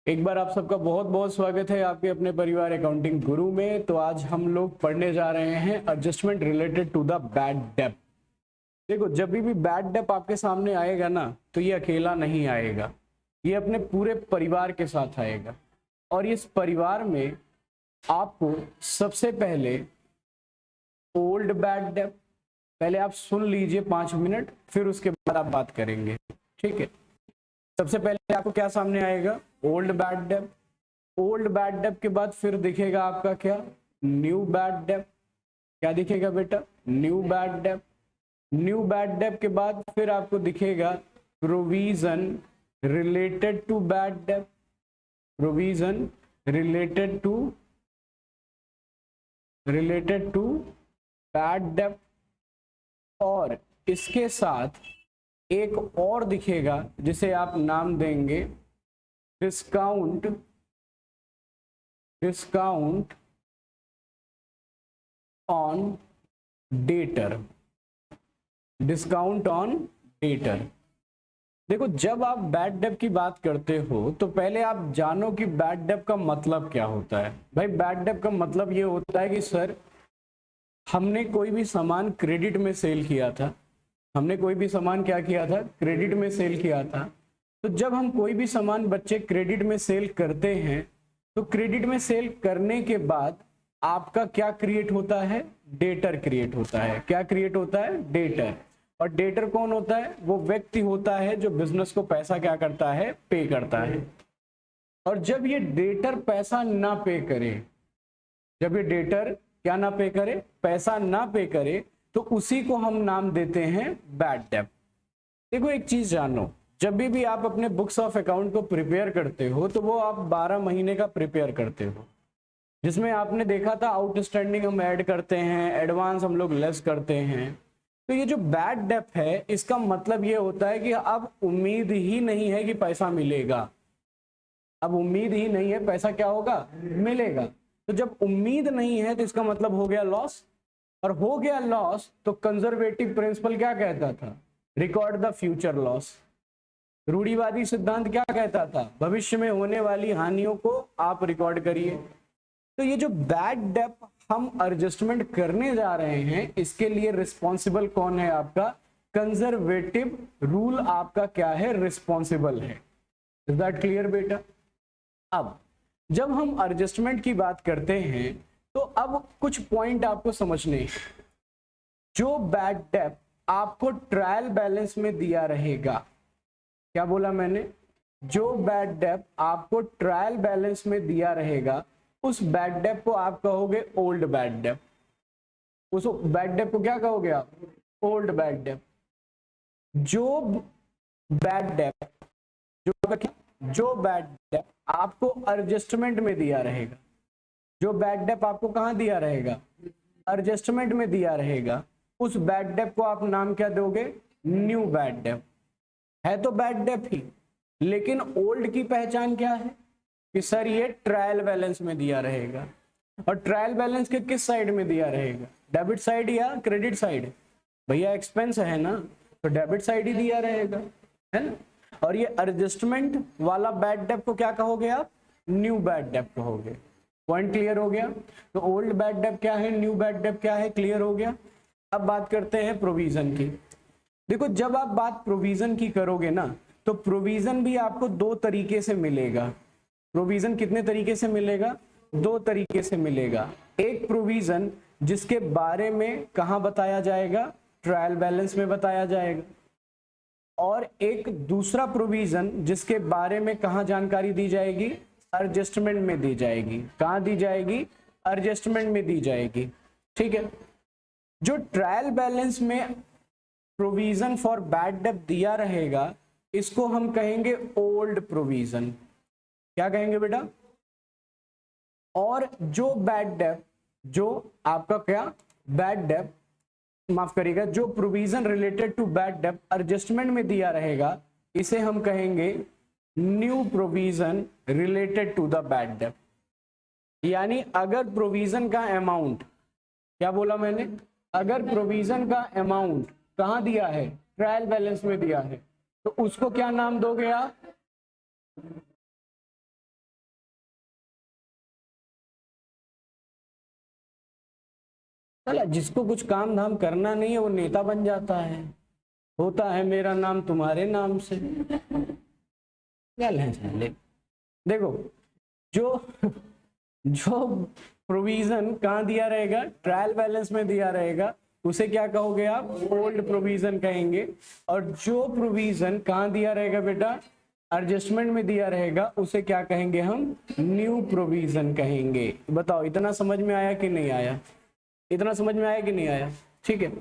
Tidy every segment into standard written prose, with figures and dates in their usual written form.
एक बार आप सबका बहुत बहुत स्वागत है आपके अपने परिवार अकाउंटिंग गुरु में। तो आज हम लोग पढ़ने जा रहे हैं adjustment related to the bad डेब्ट। देखो, जब भी बैड डेब्ट आपके सामने आएगा ना, तो ये अकेला नहीं आएगा, ये अपने पूरे परिवार के साथ आएगा। और इस परिवार में आपको सबसे पहले ओल्ड बैड डेब्ट, पहले आप सुन लीजिए 5 मिनट, फिर उसके बाद आप बात करेंगे, ठीक है। सबसे पहले आपको क्या सामने आएगा? ओल्ड बैड डेब्ट। ओल्ड बैड डेब्ट के बाद फिर दिखेगा आपका क्या? न्यू बैड डेब्ट। क्या दिखेगा बेटा? न्यू बैड डेब्ट। न्यू बैड डेब्ट के बाद फिर आपको दिखेगा प्रोविजन रिलेटेड टू बैड डेब्ट। प्रोविजन रिलेटेड टू बैड डेब्ट। और इसके साथ एक और दिखेगा जिसे आप नाम देंगे discount on debtor. Discount on debtor. देखो, जब आप बैड डेब्ट की बात करते हो तो पहले आप जानो कि बैड डेब्ट का मतलब क्या होता है। भाई, बैड डेब्ट का मतलब ये होता है कि सर, हमने कोई भी सामान क्रेडिट में सेल किया था। हमने कोई भी सामान क्या किया था? क्रेडिट में सेल किया था। तो जब हम कोई भी सामान बच्चे क्रेडिट में सेल करते हैं, तो क्रेडिट में सेल करने के बाद आपका क्या क्रिएट होता है? डेटर क्रिएट होता है। क्या क्रिएट होता है? डेटर। और डेटर कौन होता है? वो व्यक्ति होता है जो बिजनेस को पैसा क्या करता है? पे करता है। और जब ये डेटर पैसा ना पे करे, जब ये डेटर क्या ना पे करे? पैसा ना पे करे, तो उसी को हम नाम देते हैं बैड डेब्ट। देखो, एक चीज जानो, जब भी आप अपने बुक्स ऑफ अकाउंट को प्रिपेयर करते हो तो वो आप 12 महीने का प्रिपेयर करते हो, जिसमें आपने देखा था आउटस्टैंडिंग हम ऐड करते हैं, एडवांस हम लोग लेस करते हैं। तो ये जो बैड डेब्ट है, इसका मतलब ये होता है कि अब उम्मीद ही नहीं है कि पैसा मिलेगा। अब उम्मीद ही नहीं है, पैसा क्या होगा? मिलेगा। तो जब उम्मीद नहीं है तो इसका मतलब हो गया लॉस। और हो गया लॉस तो कंजर्वेटिव प्रिंसिपल क्या कहता था? Record the future loss. रूढ़िवादी सिद्धांत क्या कहता था? भविष्य में होने वाली हानियों को आप रिकॉर्ड करिए। तो ये जो बैड डेब्ट हम एडजस्टमेंट करने जा रहे हैं, इसके लिए रिस्पॉन्सिबल कौन है? आपका कंजर्वेटिव रूल आपका क्या है? रिस्पॉन्सिबल है। इज दैट क्लियर बेटा? अब जब हम एडजस्टमेंट की बात करते हैं तो अब कुछ पॉइंट आपको समझने हैं। जो बैड डेब्ट आपको ट्रायल बैलेंस में दिया रहेगा, क्या बोला मैंने? जो बैड डेब्ट आपको ट्रायल बैलेंस में दिया रहेगा, उस बैड डेब्ट को आप कहोगे ओल्ड बैड डेब्ट। उस बैड डेब्ट को क्या कहोगे आप? ओल्ड बैड डेब्ट। जो बैड डेब्ट जो बैड डेब्ट आपको एडजस्टमेंट में दिया रहेगा, जो बैड डेब्ट आपको कहां दिया रहेगा? एडजस्टमेंट में दिया रहेगा, उस बैड डेब्ट को आप नाम क्या दोगे? न्यू बैड डेब्ट। है तो बैड डेब्ट ही, लेकिन ओल्ड की पहचान क्या है? कि सर ये ट्रायल बैलेंस में दिया रहेगा। और ट्रायल बैलेंस के किस साइड में दिया रहेगा? डेबिट साइड या क्रेडिट साइड? भैया एक्सपेंस है ना, तो डेबिट साइड ही दिया रहेगा, है ना। और ये एडजस्टमेंट वाला बैड डेब्ट को क्या कहोगे आप? न्यू बैड डेब्ट कहोगे। पॉइंट क्लियर हो गया? तो ओल्ड बैड डेब्ट क्या है, न्यू बैड डेब्ट क्या है, क्लियर हो गया। अब बात करते हैं प्रोविजन की। देखो, जब आप बात प्रोविजन की करोगे ना, तो प्रोविजन भी आपको दो तरीके से मिलेगा। प्रोविजन कितने तरीके से मिलेगा? दो तरीके से मिलेगा। एक प्रोविजन जिसके बारे में कहां बताया जाएगा? ट्रायल बैलेंस में बताया जाएगा। और एक दूसरा प्रोविजन जिसके बारे में कहां जानकारी दी जाएगी? एडजस्टमेंट में दी जाएगी। कहां दी जाएगी? एडजस्टमेंट में दी जाएगी, ठीक है। जो ट्रायल बैलेंस में प्रोविजन फॉर बैड डेब्ट दिया रहेगा, इसको हम कहेंगे ओल्ड प्रोविजन। क्या कहेंगे बेटा? और जो बैड डेब्ट, जो आपका क्या बैड डेब्ट, माफ करिएगा, जो प्रोविजन रिलेटेड टू बैड डेब्ट एडजस्टमेंट में दिया रहेगा, इसे हम कहेंगे new provision related to the bad डेब्ट। यानी अगर प्रोविजन का अमाउंट, क्या बोला मैंने? अगर प्रोविजन का अमाउंट कहां दिया है? ट्रायल बैलेंस में दिया है, तो उसको क्या नाम दोगे आप? साला जिसको कुछ काम धाम करना नहीं है वो नेता बन जाता है, होता है मेरा नाम तुम्हारे नाम से। क्या है साले। देखो जो जो प्रोविजन कहाँ दिया रहेगा, ट्रायल बैलेंस में दिया रहेगा, उसे क्या कहोगे आप, ओल्ड प्रोविजन कहेंगे। और जो प्रोविजन कहाँ दिया रहेगा बेटा, एडजस्टमेंट में दिया रहेगा, उसे क्या कहेंगे हम, न्यू प्रोविजन कहेंगे। बताओ इतना समझ में आया कि नहीं आया, इतना समझ में आया कि नहीं आया, ठीक है।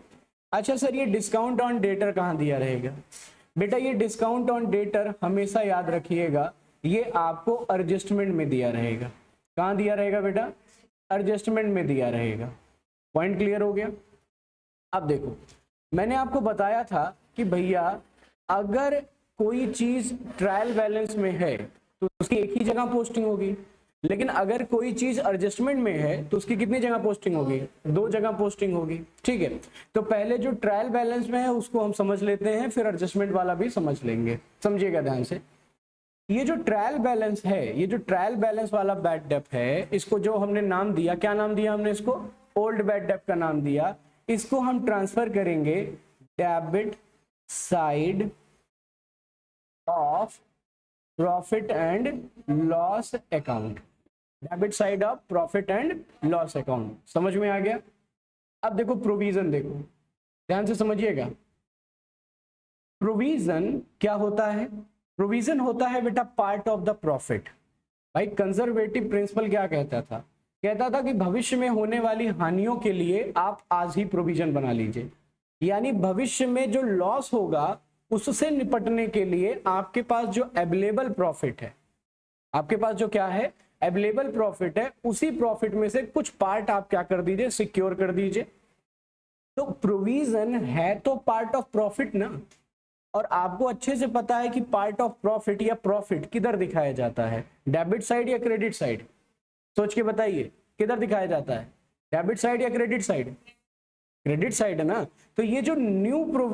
अच्छा सर ये डिस्काउंट ऑन डेटर कहाँ दिया रहेगा, बेटा ये डिस्काउंट ऑन डेटर हमेशा याद रखिएगा ये आपको एडजस्टमेंट में दिया रहेगा। कहाँ दिया रहेगा बेटा, एडजस्टमेंट में दिया रहेगा। पॉइंट क्लियर हो गया। अब देखो मैंने आपको बताया था कि भैया अगर कोई चीज ट्रायल बैलेंस में है तो उसकी एक ही जगह पोस्टिंग होगी, लेकिन अगर कोई चीज एडजस्टमेंट में है तो उसकी कितनी जगह पोस्टिंग होगी, 2 जगह पोस्टिंग होगी, ठीक है। तो पहले जो ट्रायल बैलेंस में है उसको हम समझ लेते हैं, फिर एडजस्टमेंट वाला भी समझ लेंगे, समझिएगा ध्यान से। ये जो ट्रायल बैलेंस है, ये जो ट्रायल बैलेंस वाला बैड डेट है, इसको जो हमने नाम दिया, क्या नाम दिया हमने इसको, ओल्ड बैड डेट का नाम दिया। इसको हम ट्रांसफर करेंगे debit side of profit and loss account, debit side of profit and loss account. समझ में आ गया। अब देखो प्रोविजन, देखो ध्यान से समझिएगा। प्रोविजन क्या होता है, प्रोविजन होता है बेटा पार्ट ऑफ द प्रॉफिट। भाई कंजर्वेटिव प्रिंसिपल क्या कहता था, कहता था कि भविष्य में होने वाली हानियों के लिए आप आज ही प्रोविजन बना लीजिए, यानी भविष्य में जो लॉस होगा उससे निपटने के लिए आपके पास जो अवेलेबल प्रॉफिट है, आपके पास जो क्या है अवेलेबल प्रॉफिट है, उसी प्रॉफिट में से कुछ पार्ट आप क्या कर दीजिए, सिक्योर कर दीजिए। तो प्रोविजन है तो पार्ट ऑफ प्रॉफिट ना, और आपको अच्छे से पता है कि पार्ट ऑफ प्रॉफिट या प्रॉफिट किधर दिखाया जाता है, डेबिट साइड या क्रेडिट साइड, सोच के बताइए किधर दिखाया जाता है, डेबिट साइड या क्रेडिट साइड, क्रेडिट साइड है ना। तो ये जो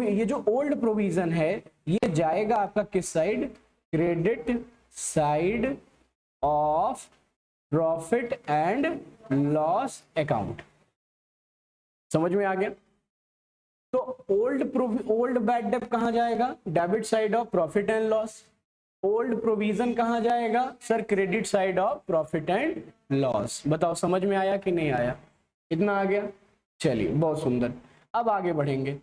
ये जो ओल्ड प्रोविजन है ये जाएगा आपका किस side, credit side of profit and loss account. समझ में आ गया। तो ओल्ड बैड डेट कहां जाएगा, debit side of profit and loss. Old provision कहां जाएगा sir, credit side of profit and loss. बताओ समझ में आया कि नहीं आया, इतना आ गया। चलिए बहुत सुंदर, अब आगे बढ़ेंगे।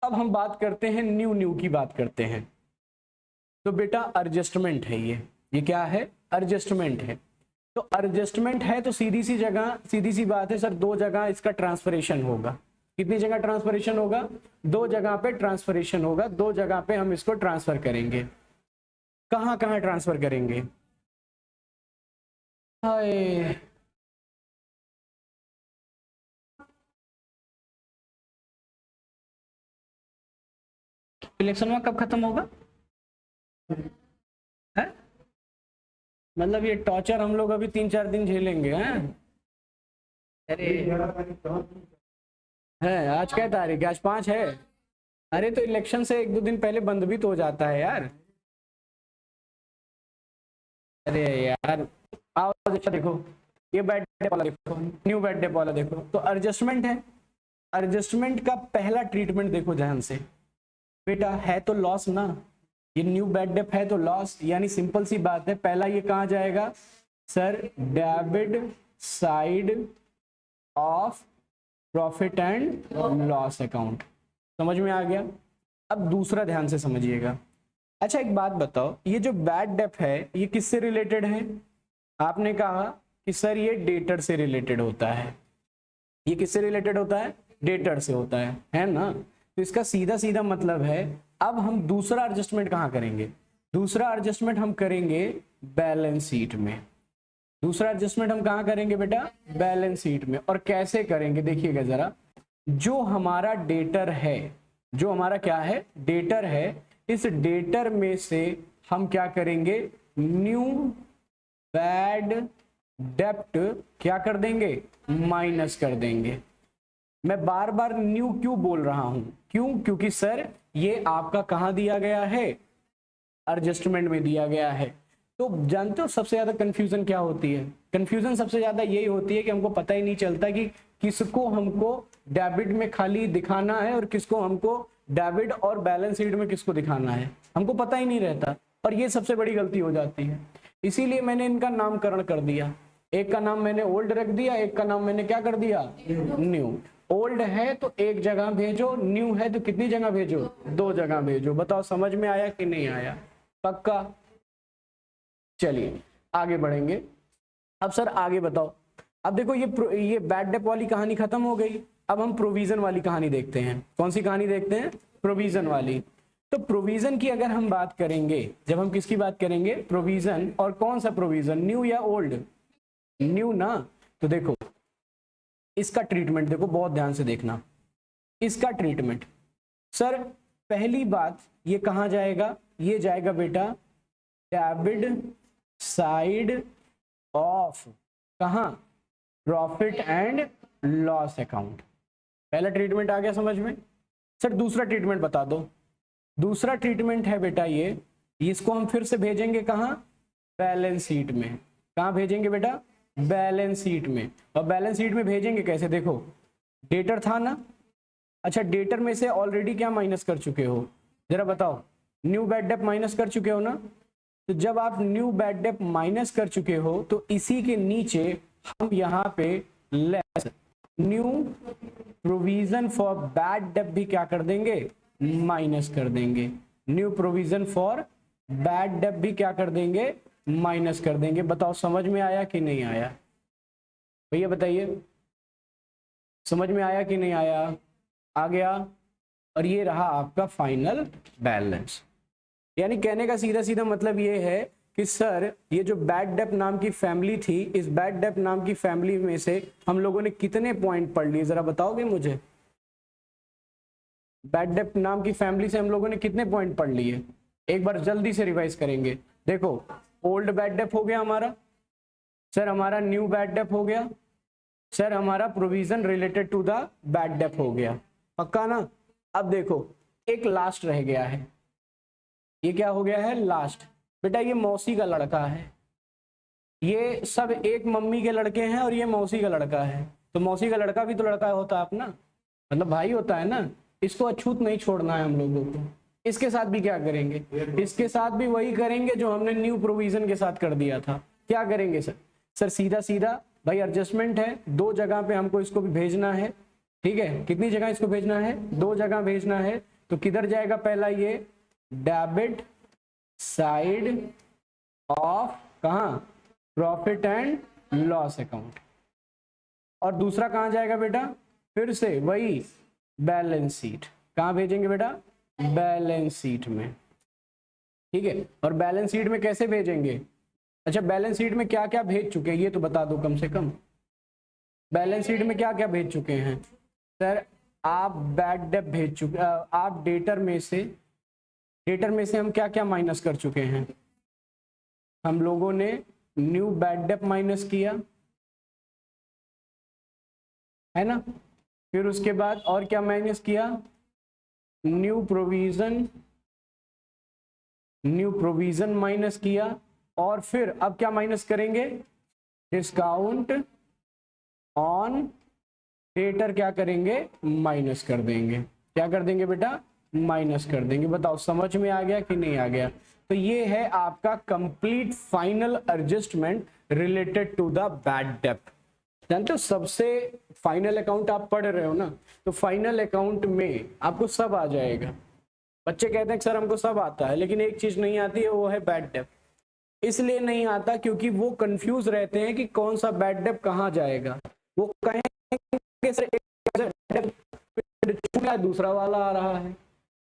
अब हम बात करते हैं न्यू की बात करते हैं। तो बेटा एडजस्टमेंट है, ये क्या है, एडजस्टमेंट है। तो एडजस्टमेंट है तो सीधी सी जगह, सीधी सी बात है सर, 2 जगह इसका ट्रांसफरेशन होगा। कितनी जगह ट्रांसफरेशन होगा, 2 जगह पे ट्रांसफरेशन होगा, 2 जगह पे हम इसको ट्रांसफर करेंगे। कहां कहां ट्रांसफर करेंगे, हाय इलेक्शन में कब खत्म होगा है? मतलब ये टॉर्चर हम लोग अभी 3-4 दिन झेलेंगे हैं। अरे है आज क्या तारीख है, आज 5 है। अरे तो इलेक्शन से 1-2 दिन पहले बंद भी तो हो जाता है यार। अरे यार आओ अच्छा देखो, ये बैड डेट वाला देखो, न्यू बैड डेट वाला देखो। तो एडजस्टमेंट है, एडजस्टमेंट का पहला ट्रीटमेंट देखो ध्यान से बेटा, है तो लॉस ना, ये न्यू बैड डेट है तो लॉस, यानी सिंपल सी बात है, पहला ये कहां जाएगा sir, debit side of profit and loss account. समझ में आ गया। अब दूसरा ध्यान से समझिएगा। अच्छा एक बात बताओ, ये जो बैड डेट है ये किससे रिलेटेड है, आपने कहा कि सर ये डेटर से रिलेटेड होता है। ये किससे रिलेटेड होता है, डेटर से होता है ना। तो इसका सीधा सीधा मतलब है, अब हम दूसरा एडजस्टमेंट कहाँ करेंगे, दूसरा एडजस्टमेंट हम करेंगे बैलेंस शीट में। दूसरा एडजस्टमेंट हम कहाँ करेंगे बेटा, बैलेंस शीट में। और कैसे करेंगे देखिएगा जरा, जो हमारा डेटर है, जो हमारा क्या है डेटर है, इस डेटर में से हम क्या करेंगे, न्यू बैड डेप्ट क्या कर देंगे, माइनस कर देंगे। मैं बार बार न्यू क्यों बोल रहा हूं, क्यों, क्योंकि सर ये आपका कहां दिया गया है, एडजस्टमेंट में दिया गया है। तो जानते हो सबसे ज्यादा कंफ्यूजन क्या होती है? कंफ्यूजन सबसे ज्यादा यही होती है कि हमको पता ही नहीं चलता कि किसको हमको डेबिट में खाली दिखाना है और किसको हमको डेबिट और बैलेंस शीट में किसको दिखाना है, हमको पता ही नहीं रहता। और ये सबसे बड़ी गलती हो जाती है। इसीलिए मैंने इनका नामकरण कर दिया, एक का नाम मैंने ओल्ड रख दिया, एक का नाम मैंने क्या कर दिया, न्यू। ओल्ड है तो एक जगह भेजो, न्यू है तो कितनी जगह भेजो, 2 जगह भेजो। बताओ समझ में आया कि नहीं आया? पक्का? चलिए आगे बढ़ेंगे। अब सर आगे बताओ। अब देखो ये बैड डेट वाली कहानी खत्म हो गई। अब हम प्रोविजन वाली कहानी देखते हैं। कौन सी कहानी देखते हैं? प्रोविजन वाली। तो प्रोविजन की अगर हम बात करेंगे, जब हम किसकी बात करेंगे? प्रोविजन। और कौन सा प्रोविजन, न्यू या ओल्ड? न्यू ना। तो देखो इसका ट्रीटमेंट देखो, बहुत ध्यान से देखना इसका ट्रीटमेंट। सर पहली बात, ये कहां जाएगा? ये जाएगा बेटा डेबिट साइड ऑफ कहां? Profit and loss account. पहला ट्रीटमेंट आ गया समझ में। सर दूसरा ट्रीटमेंट बता दो। दूसरा ट्रीटमेंट है बेटा ये, इसको हम फिर से भेजेंगे कहां? बैलेंस शीट में। कहां भेजेंगे बेटा? बैलेंस शीट में। और बैलेंस शीट में भेजेंगे कैसे? देखो डेटर था ना, अच्छा डेटर में से ऑलरेडी क्या माइनस कर चुके हो, जरा बताओ। न्यू बैड डेट माइनस कर चुके हो ना। तो जब आप न्यू बैड डेट माइनस कर चुके हो तो इसी के नीचे हम यहाँ पे less new provision for bad debt भी क्या कर देंगे? माइनस कर देंगे। New provision for bad debt भी क्या कर देंगे? माइनस कर देंगे। बताओ समझ में आया कि नहीं आया? भैया बताइए समझ में आया कि नहीं आया? आ गया। और ये रहा आपका फाइनल बैलेंस। यानी कहने का सीधा सीधा मतलब ये है कि सर ये जो बैड डेट नाम की फैमिली थी, इस बैड डेट नाम की फैमिली में से हम लोगों ने कितने पॉइंट पढ़ लिए, जरा बताओगे मुझे? बैड डेट नाम की फैमिली से हम लोगों ने कितने पॉइंट पढ़ लिए? एक बार जल्दी से रिवाइज करेंगे। देखो ओल्ड बैड डेट हो गया हमारा, सर हमारा न्यू बैड डेट हो गया, सर हमारा provision related to the bad debt हो गया। पक्का ना? अब देखो एक लास्ट रह गया है। ये क्या हो गया है? लास्ट। बेटा ये मौसी का लड़का है, ये सब एक मम्मी के लड़के हैं और ये मौसी का लड़का है। तो मौसी का लड़का भी तो लड़का होता है अपना, मतलब भाई होता है ना। इसको अछूत नहीं छोड़ना है हम लोगों को। इसके साथ भी क्या करेंगे? इसके साथ भी वही करेंगे जो हमने न्यू प्रोविजन के साथ कर दिया था। क्या करेंगे सर? सर सीधा सीधा भाई एडजस्टमेंट है, 2 जगह पे हमको इसको भी भेजना है। ठीक है, कितनी जगह इसको भेजना है? 2 जगह भेजना है। तो किधर जाएगा? पहला ये डेबिट साइड ऑफ कहां? Profit and loss account. और दूसरा कहां जाएगा बेटा? फिर से वही बैलेंस शीट। कहां भेजेंगे बेटा? बैलेंस शीट में। ठीक है, और बैलेंस शीट में कैसे भेजेंगे? अच्छा बैलेंस शीट में क्या क्या भेज चुके हैं ये तो बता दो कम से कम। बैलेंस शीट में क्या क्या भेज चुके हैं? सर आप बैड डेट भेज चुके, आप डेटर में से हम क्या क्या माइनस कर चुके हैं? हम लोगों ने न्यू बैड डेट माइनस किया है ना, फिर उसके बाद और क्या माइनस किया? न्यू प्रोविजन माइनस किया। और फिर अब क्या माइनस करेंगे? डिस्काउंट ऑन डेटर क्या करेंगे? माइनस कर देंगे। क्या कर देंगे बेटा? माइनस कर देंगे। बताओ समझ में आ गया कि नहीं आ गया? तो ये है आपका complete final adjustment related to the bad debt. जानते हो सबसे फाइनल अकाउंट आप पढ़ रहे हो ना, तो फाइनल अकाउंट में आपको सब आ जाएगा। बच्चे कहते हैं कि सर हमको सब आता है, लेकिन एक चीज नहीं आती है, वो है बैड डेट। इसलिए नहीं आता क्योंकि वो कंफ्यूज रहते हैं कि कौन सा बैड डेट कहाँ जाएगा। वो कहेंगे सर एक पिंड छूट रहा है, दूसरा वाला आ रहा है,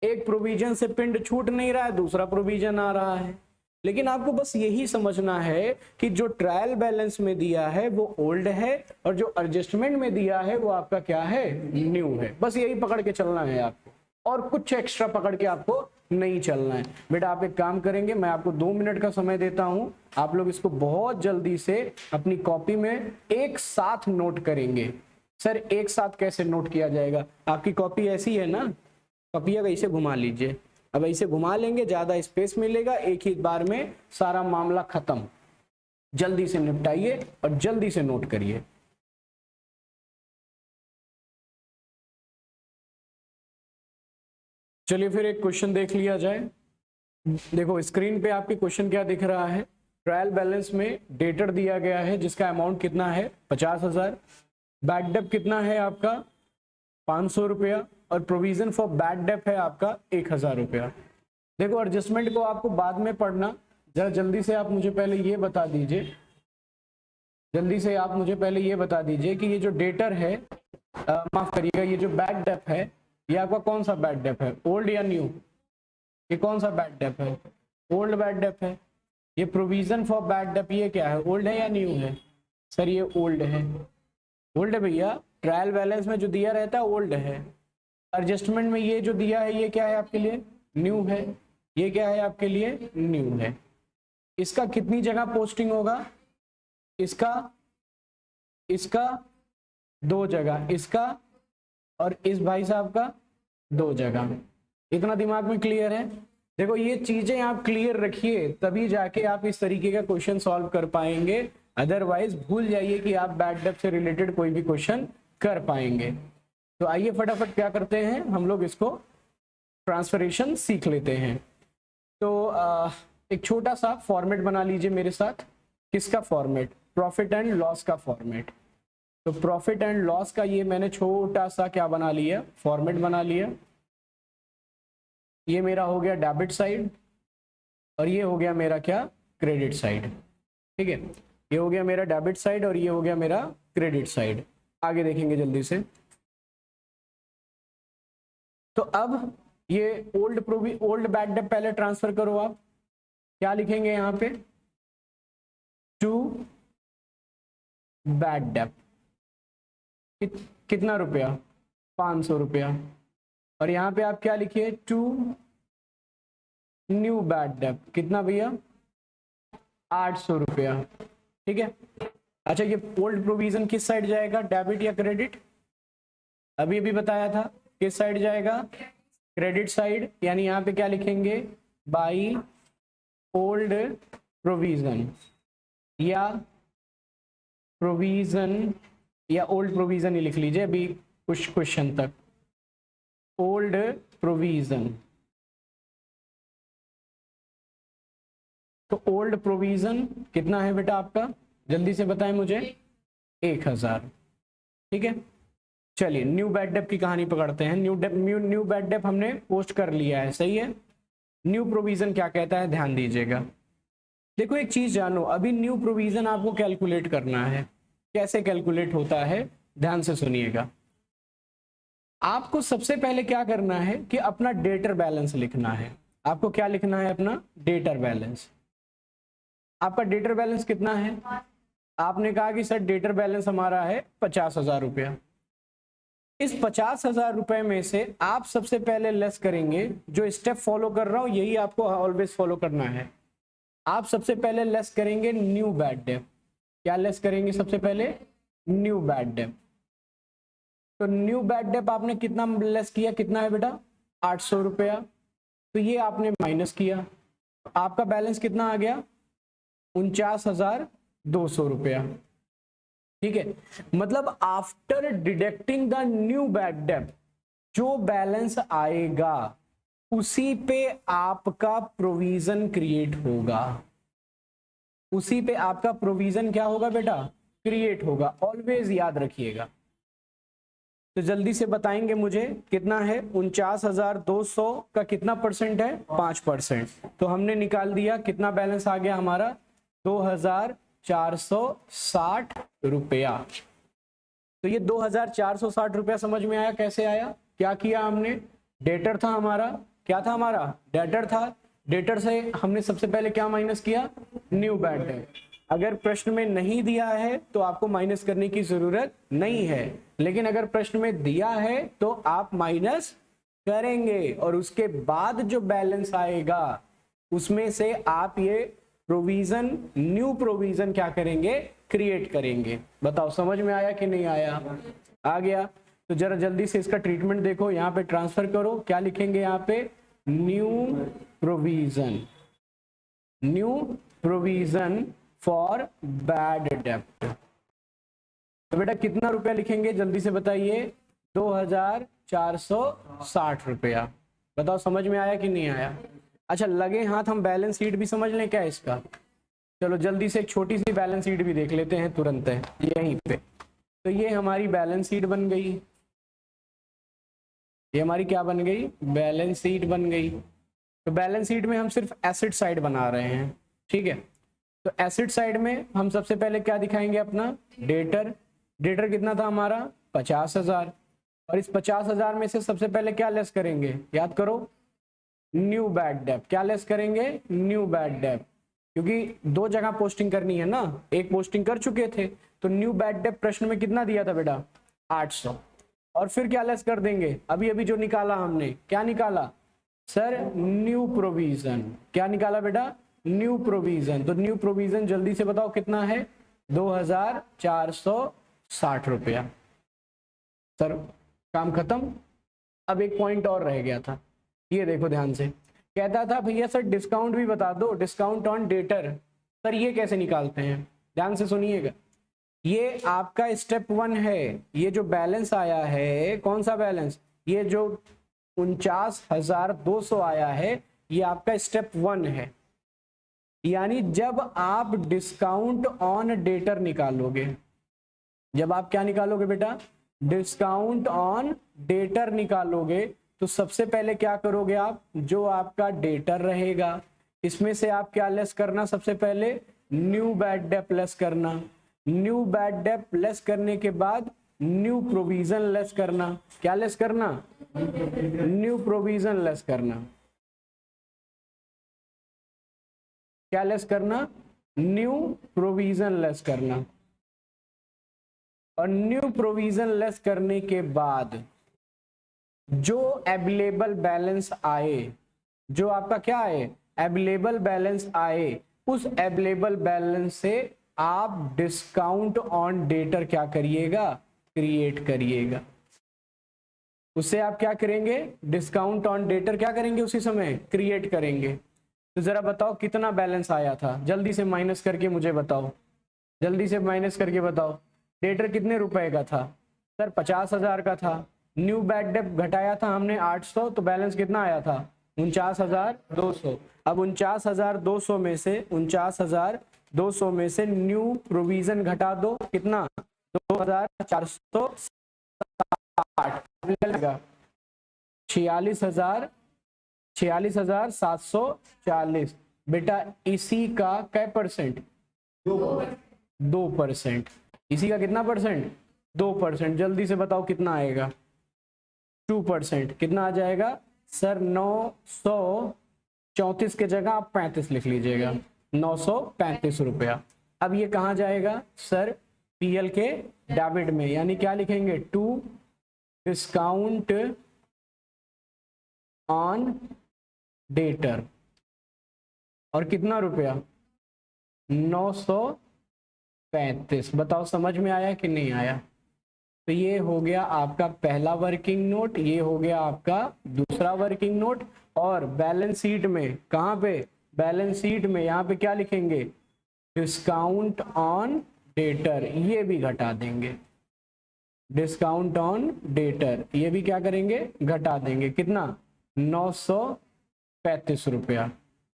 एक प्रोविजन से पिंड छूट नहीं रहा है, दूसरा प्रोविजन आ रहा है। लेकिन आपको बस यही समझना है कि जो ट्रायल बैलेंस में दिया है वो ओल्ड है और जो एडजस्टमेंट में दिया है वो आपका क्या है? न्यू है। बस यही पकड़ के चलना है आपको, और कुछ एक्स्ट्रा पकड़ के आपको नहीं चलना है। बेटा आप एक काम करेंगे, मैं आपको 2 मिनट का समय देता हूं, आप लोग इसको बहुत जल्दी से अपनी कॉपी में एक साथ नोट करेंगे। सर एक साथ कैसे नोट किया जाएगा? आपकी कॉपी ऐसी है ना, कॉपी ऐसे घुमा लीजिए, अब ऐसे घुमा लेंगे, ज्यादा स्पेस मिलेगा, एक ही बार में सारा मामला खत्म। जल्दी से निपटाइए और जल्दी से नोट करिए। चलिए फिर एक क्वेश्चन देख लिया जाए। देखो स्क्रीन पे आपके क्वेश्चन क्या दिख रहा है। ट्रायल बैलेंस में डेटर दिया गया है जिसका अमाउंट कितना है 50,000, बैड डेप कितना है आपका 500 रुपया, और प्रोविजन फॉर बैड डेप है आपका 1,000 रुपया। देखो एडजस्टमेंट को आपको बाद में पढ़ना, जरा जल्दी से आप मुझे पहले ये बता दीजिए, जल्दी से आप मुझे पहले ये बता दीजिए कि ये जो डेटर है, माफ करिएगा, ये जो बैड डेप है ये आपका कौन सा बैड डेप है, ओल्ड या न्यू? ये कौन सा बैड डेप है? ओल्ड बैड डेप है। ये प्रोविजन फॉर बैड डेप ये क्या है, ओल्ड है या न्यू है? सर ये ओल्ड है। ओल्ड है भैया, ट्रायल बैलेंस में जो दिया रहता है ओल्ड है। एडजस्टमेंट में ये जो दिया है ये क्या है आपके लिए, न्यू है। ये क्या है आपके लिए, न्यू है। इसका कितनी जगह पोस्टिंग होगा, इसका 2 जगह, इसका और इस भाई साहब का 2 जगह। इतना दिमाग में क्लियर है? देखो ये चीजें आप क्लियर रखिए तभी जाके आप इस तरीके का क्वेश्चन सॉल्व कर पाएंगे, अदरवाइज भूल जाइए कि आप बैड डेप से रिलेटेड कोई भी क्वेश्चन कर पाएंगे। तो आइए फटाफट क्या करते हैं, हम लोग इसको ट्रांसफरेशन सीख लेते हैं। तो एक छोटा सा फॉर्मेट बना लीजिए मेरे साथ। किसका फॉर्मेट? प्रॉफिट एंड लॉस का फॉर्मेट। तो प्रॉफिट एंड लॉस का ये मैंने छोटा सा क्या बना लिया, फॉर्मेट बना लिया। ये मेरा हो गया डेबिट साइड और ये हो गया मेरा क्या, क्रेडिट साइड। ठीक है, ये हो गया मेरा डेबिट साइड और ये हो गया मेरा क्रेडिट साइड। आगे देखेंगे जल्दी से। तो अब ये ओल्ड बैड डेप पहले ट्रांसफर करो। आप क्या लिखेंगे यहाँ पे, टू बैड डेप। कितना रुपया, 500 रुपया। और यहाँ पे आप क्या लिखिए, टू न्यू बैड डेप। कितना भैया, 800 रुपया। ठीक है। अच्छा ये ओल्ड प्रोविजन किस साइड जाएगा, डेबिट या क्रेडिट? अभी अभी बताया था किस साइड जाएगा, क्रेडिट साइड। यानी यहाँ पे क्या लिखेंगे, बाई ओल्ड प्रोविजन या प्रोविजन या ओल्ड प्रोविजन ही लिख लीजिए अभी कुछ क्वेश्चन तक। ओल्ड प्रोविजन, तो ओल्ड प्रोविजन कितना है बेटा आपका, जल्दी से बताएं मुझे, 1,000। ठीक है। चलिए न्यू बैड डेप की कहानी पकड़ते हैं। न्यू बैड डेप हमने पोस्ट कर लिया है, सही है। न्यू प्रोविजन क्या कहता है, ध्यान दीजिएगा। देखो एक चीज जानो, अभी न्यू प्रोविजन आपको कैलकुलेट करना है। कैसे कैलकुलेट होता है, ध्यान से सुनिएगा। आपको सबसे पहले क्या करना है कि अपना डेटर बैलेंस लिखना है। आपको क्या लिखना है, अपना डेटर बैलेंस। आपका डेटर बैलेंस कितना है, आपने कहा कि सर डेटर बैलेंस हमारा है 50,000 रुपया। इस 50,000 रुपए में से आप सबसे पहले लेस करेंगे, जो स्टेप फॉलो कर रहा हूं यही आपको ऑलवेज फॉलो करना है। आप सबसे पहले लेस करेंगे न्यू बैड डेप। क्या लेस करेंगे सबसे पहले, न्यू बैड डेप। तो न्यू बैड डेप आपने कितना लेस किया, कितना है बेटा, 800 रुपया। तो ये आपने माइनस किया, आपका बैलेंस कितना आ गया, 49,200 रुपया। ठीक है, मतलब after deducting the new bad debt जो बैलेंस आएगा उसी पे आपका प्रोविजन क्रिएट होगा। उसी पे आपका प्रोविजन क्या होगा बेटा, क्रिएट होगा। ऑलवेज याद रखिएगा। तो जल्दी से बताएंगे मुझे कितना है, 49,200 का कितना परसेंट है, 5%। तो हमने निकाल दिया, कितना बैलेंस आ गया हमारा, 2,460 रुपया। तो ये 2,460 रुपया समझ में आया, कैसे आया, क्या किया हमने, डेटर था हमारा, क्या था हमारा, डेटर था। डेटर से हमने सबसे पहले क्या माइनस किया, न्यू बैड डेप। अगर प्रश्न में नहीं दिया है तो आपको माइनस करने की जरूरत नहीं है, लेकिन अगर प्रश्न में दिया है तो आप माइनस करेंगे और उसके बाद जो बैलेंस आएगा उसमें से आप ये प्रोविजन, न्यू प्रोविजन क्या करेंगे, क्रिएट करेंगे। बताओ समझ में आया कि नहीं आया, आ गया। तो जरा जल्दी से इसका ट्रीटमेंट देखो, यहाँ पे ट्रांसफर करो। क्या लिखेंगे यहाँ पे, new provision, new provision for bad डेब्ट। तो बेटा कितना रुपया लिखेंगे जल्दी से बताइए, 2460 रुपया। बताओ समझ में आया कि नहीं आया? अच्छा लगे हाथ हम बैलेंस शीट भी समझ लें क्या इसका? चलो जल्दी से एक छोटी सी बैलेंस शीट भी देख लेते हैं तुरंत है यहीं पे। तो ये हमारी बैलेंस शीट बन गई, ये हमारी क्या बन गई? बैलेंस शीट बन गई। तो बैलेंस शीट में हम सिर्फ एसेट साइड बना रहे हैं, ठीक है। तो एसेट साइड में हम सबसे पहले क्या दिखाएंगे? अपना डेटर। डेटर कितना था हमारा? 50,000। और इस 50,000 में से सबसे पहले क्या लेस करेंगे? याद करो, न्यू बैड डेब्ट। क्या लेस करेंगे? न्यू बैड डेब्ट, क्योंकि दो जगह पोस्टिंग करनी है ना, एक पोस्टिंग कर चुके थे। तो न्यू बैड डेब्ट प्रश्न में कितना दिया था बेटा? 800। और फिर क्या लेस कर देंगे? अभी अभी जो निकाला हमने, क्या निकाला सर? New provision. क्या निकाला बेटा? New provision. तो न्यू प्रोविजन जल्दी से बताओ कितना है? 2460 रुपया। सर काम खत्म। अब एक पॉइंट और रह गया था, ये देखो ध्यान से। कहता था भैया सर डिस्काउंट भी बता दो, डिस्काउंट ऑन डेटर। सर ये कैसे निकालते हैं? ध्यान से सुनिएगा, ये आपका स्टेप 1 है। ये जो बैलेंस आया है, कौन सा बैलेंस? ये जो 49,200 आया है, ये आपका स्टेप 1 है। यानी जब आप डिस्काउंट ऑन डेटर निकालोगे, जब आप क्या निकालोगे बेटा? डिस्काउंट ऑन डेटर निकालोगे, तो सबसे पहले क्या करोगे आप? जो आपका डेटर रहेगा इसमें से आप क्या लेस करना? सबसे पहले न्यू बैड डेब्ट लेस करना। न्यू बैड डेब्ट लेस करने के बाद न्यू प्रोविजन लेस करना। क्या लेस करना? न्यू प्रोविजन लेस करना। क्या लेस करना? न्यू प्रोविजन लेस करना। और न्यू प्रोविजन लेस करने के बाद जो अवेलेबल बैलेंस आए, जो आपका क्या आए? अवेलेबल बैलेंस आए, उस अवेलेबल बैलेंस से आप डिस्काउंट ऑन डेटर क्या करिएगा? क्रिएट करिएगा। उससे आप क्या करेंगे? डिस्काउंट ऑन डेटर क्या करेंगे? उसी समय क्रिएट करेंगे। तो जरा बताओ कितना बैलेंस आया था? जल्दी से माइनस करके मुझे बताओ, जल्दी से माइनस करके बताओ। डेटर कितने रुपए का था? सर 50,000 का था। न्यू बैड डेब्ट घटाया था हमने 800, तो बैलेंस कितना आया था? 49,200। अब 49,200 में से 49,200 में से न्यू प्रोविजन घटा दो, कितना? 2,460। 46,740। बेटा इसी का कै परसेंट? 2%। इसी का कितना परसेंट? 2%। जल्दी से बताओ कितना आएगा? 2%। कितना आ जाएगा सर? 934 के जगह आप 35 लिख लीजिएगा, 935 रुपया। अब ये कहाँ जाएगा सर? पीएल के डेबिट में। यानी क्या लिखेंगे? To discount on debtor. और कितना रुपया? 935। बताओ समझ में आया कि नहीं आया? तो ये हो गया आपका पहला वर्किंग नोट, ये हो गया आपका दूसरा वर्किंग नोट। और बैलेंस शीट में कहाँ पे? बैलेंस शीट में यहाँ पे क्या लिखेंगे? Discount on debtor. ये भी घटा देंगे, डिस्काउंट ऑन डेटर ये भी क्या करेंगे? घटा देंगे। कितना? 935 रुपया,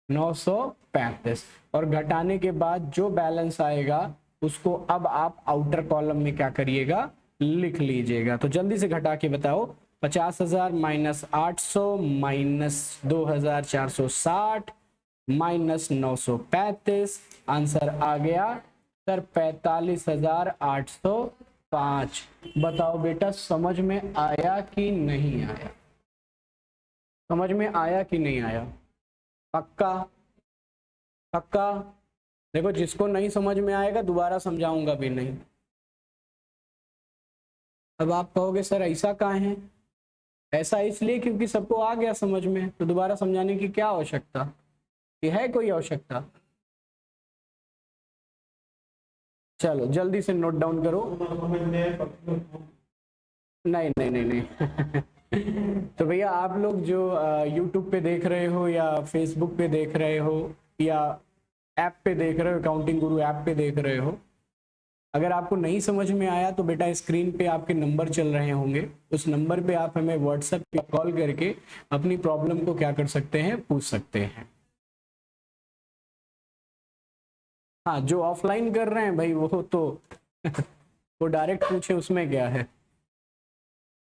935। और घटाने के बाद जो बैलेंस आएगा उसको अब आप आउटर कॉलम में क्या करिएगा? लिख लीजिएगा। तो जल्दी से घटा के बताओ। 50,000 माइनस 800 माइनस 2,460 माइनस 935। आंसर आ गया सर 45,805। बताओ बेटा समझ में आया कि नहीं आया? समझ में आया कि नहीं आया? पक्का? पक्का? देखो जिसको नहीं समझ में आएगा दोबारा समझाऊंगा भी नहीं। अब आप कहोगे सर ऐसा कहाँ है? ऐसा इसलिए क्योंकि सबको आ गया समझ में, तो दोबारा समझाने की क्या आवश्यकता? कि है कोई आवश्यकता? चलो जल्दी से नोट डाउन करो। नहीं नहीं नहीं नहीं तो भैया आप लोग जो यूट्यूब पे देख रहे हो या फेसबुक पे देख रहे हो या ऐप पे देख रहे हो, अकाउंटिंग गुरु ऐप पे देख रहे हो, अगर आपको नहीं समझ में आया तो बेटा स्क्रीन पे आपके नंबर चल रहे होंगे, उस नंबर पे आप हमें व्हाट्सएप पे कॉल करके अपनी प्रॉब्लम को क्या कर सकते हैं, पूछ सकते हैं। हाँ, जो ऑफलाइन कर रहे हैं भाई वो तो वो डायरेक्ट पूछे, उसमें क्या है।